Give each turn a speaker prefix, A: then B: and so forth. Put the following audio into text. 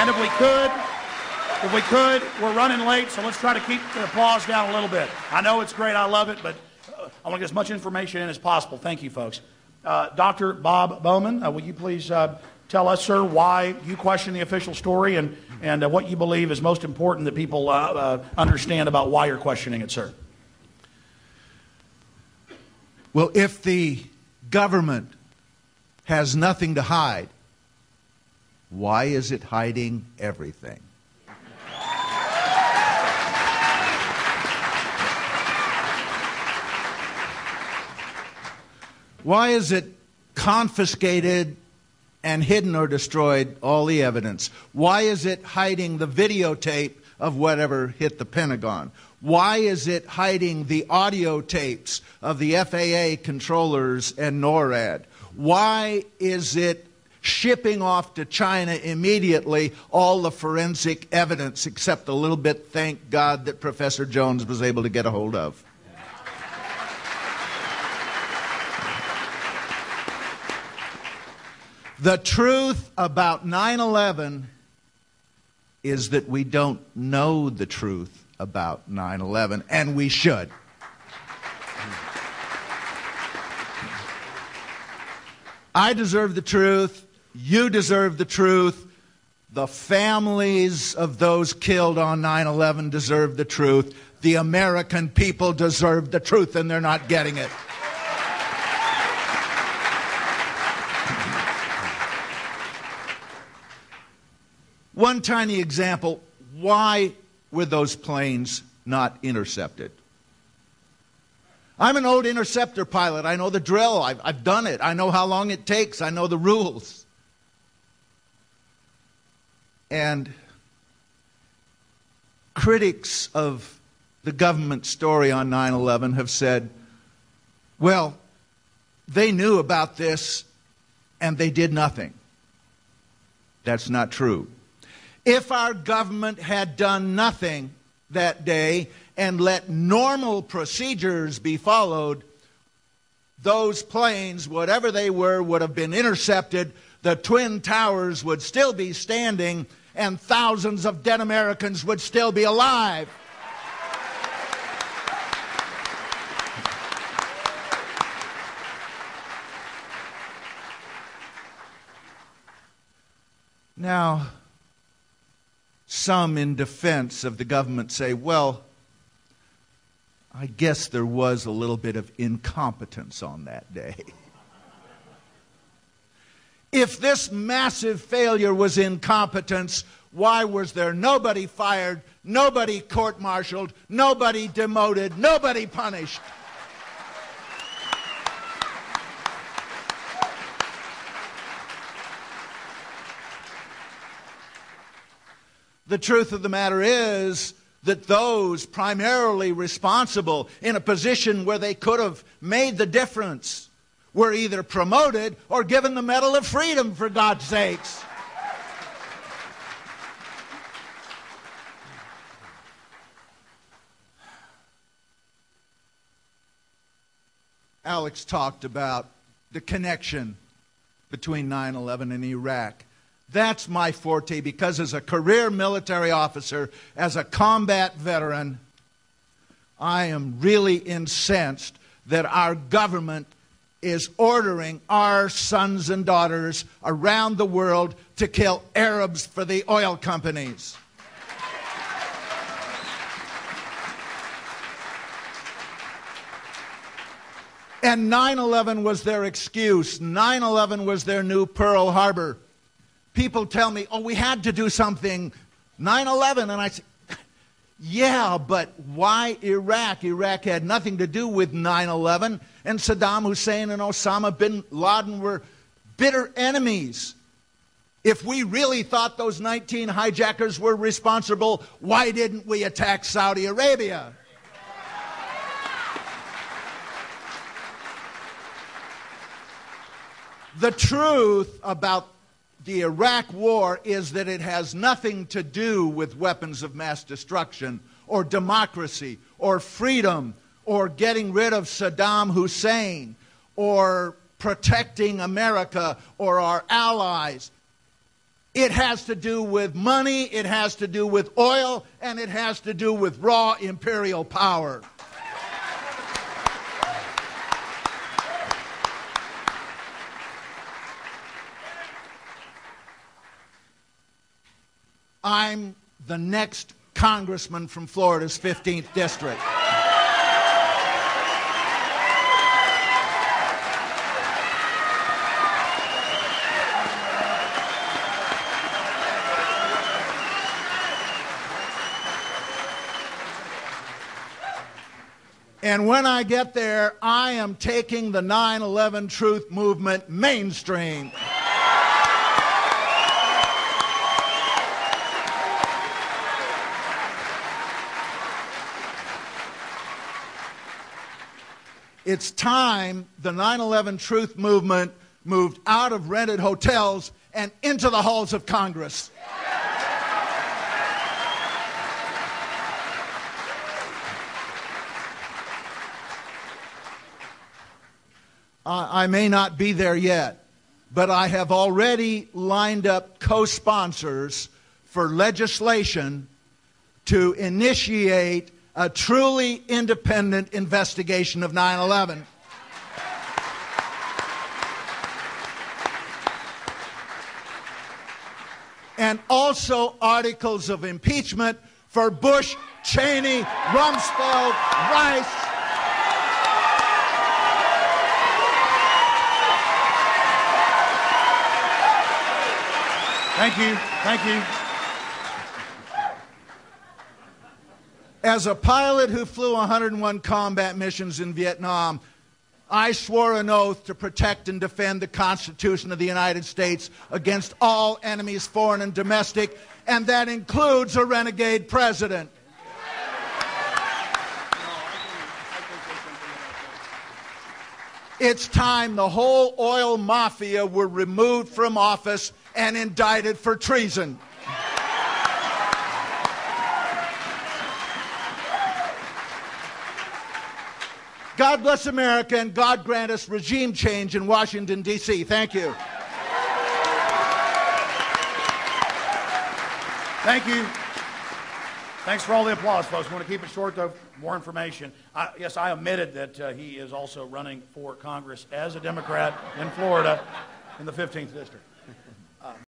A: And if we could, we're running late, so let's try to keep the applause down a little bit. I know it's great, I love it, but I want to get as much information in as possible. Thank you, folks. Dr. Bob Bowman, will you please tell us, sir, why you question the official story and what you believe is most important that people understand about why you're questioning it, sir?
B: Well, if the government has nothing to hide, why is it hiding everything? Why is it confiscated and hidden or destroyed all the evidence? Why is it hiding the videotape of whatever hit the Pentagon? Why is it hiding the audio tapes of the FAA controllers and NORAD? Why is it shipping off to China immediately all the forensic evidence except a little bit, thank God, that Professor Jones was able to get a hold of? The truth about 9/11 is that we don't know the truth about 9/11, and we should. I deserve the truth. You deserve the truth. The families of those killed on 9/11 deserve the truth. The American people deserve the truth, and they're not getting it. One tiny example, why were those planes not intercepted? I'm an old interceptor pilot. I know the drill. I've done it. I know how long it takes. I know the rules. And critics of the government story on 9/11 have said, well, they knew about this and they did nothing. That's not true. If our government had done nothing that day and let normal procedures be followed, those planes, whatever they were, would have been intercepted, the Twin Towers would still be standing, and thousands of dead Americans would still be alive. Now, some in defense of the government say, well, I guess there was a little bit of incompetence on that day. If this massive failure was incompetence, why was there nobody fired, nobody court-martialed, nobody demoted, nobody punished? The truth of the matter is that those primarily responsible in a position where they could have made the difference were either promoted or given the Medal of Freedom, for God's sakes. Alex talked about the connection between 9/11 and Iraq. That's my forte, because as a career military officer, as a combat veteran, I am really incensed that our government is ordering our sons and daughters around the world to kill Arabs for the oil companies. And 9/11 was their excuse. 9/11 was their new Pearl Harbor. People tell me, oh, we had to do something, 9/11, and I say, yeah, but why Iraq? Iraq had nothing to do with 9/11, and Saddam Hussein and Osama bin Laden were bitter enemies. If we really thought those 19 hijackers were responsible, why didn't we attack Saudi Arabia? The truth about the Iraq War is that it has nothing to do with weapons of mass destruction or democracy or freedom or getting rid of Saddam Hussein or protecting America or our allies. It has to do with money, it has to do with oil, and it has to do with raw imperial power. I'm the next congressman from Florida's 15th district. And when I get there, I am taking the 9/11 truth movement mainstream. It's time the 9/11 truth movement moved out of rented hotels and into the halls of Congress. I may not be there yet, but I have already lined up co-sponsors for legislation to initiate a truly independent investigation of 9/11. And also articles of impeachment for Bush, Cheney, Rumsfeld, Rice.
A: Thank you. Thank you.
B: As a pilot who flew 101 combat missions in Vietnam, I swore an oath to protect and defend the Constitution of the United States against all enemies, foreign and domestic, and that includes a renegade president. It's time the whole oil mafia were removed from office and indicted for treason. God bless America, and God grant us regime change in Washington, D.C. Thank you.
A: Thank you. Thanks for all the applause, folks. We want to keep it short, though. More information. Yes, I omitted that he is also running for Congress as a Democrat in Florida in the 15th District.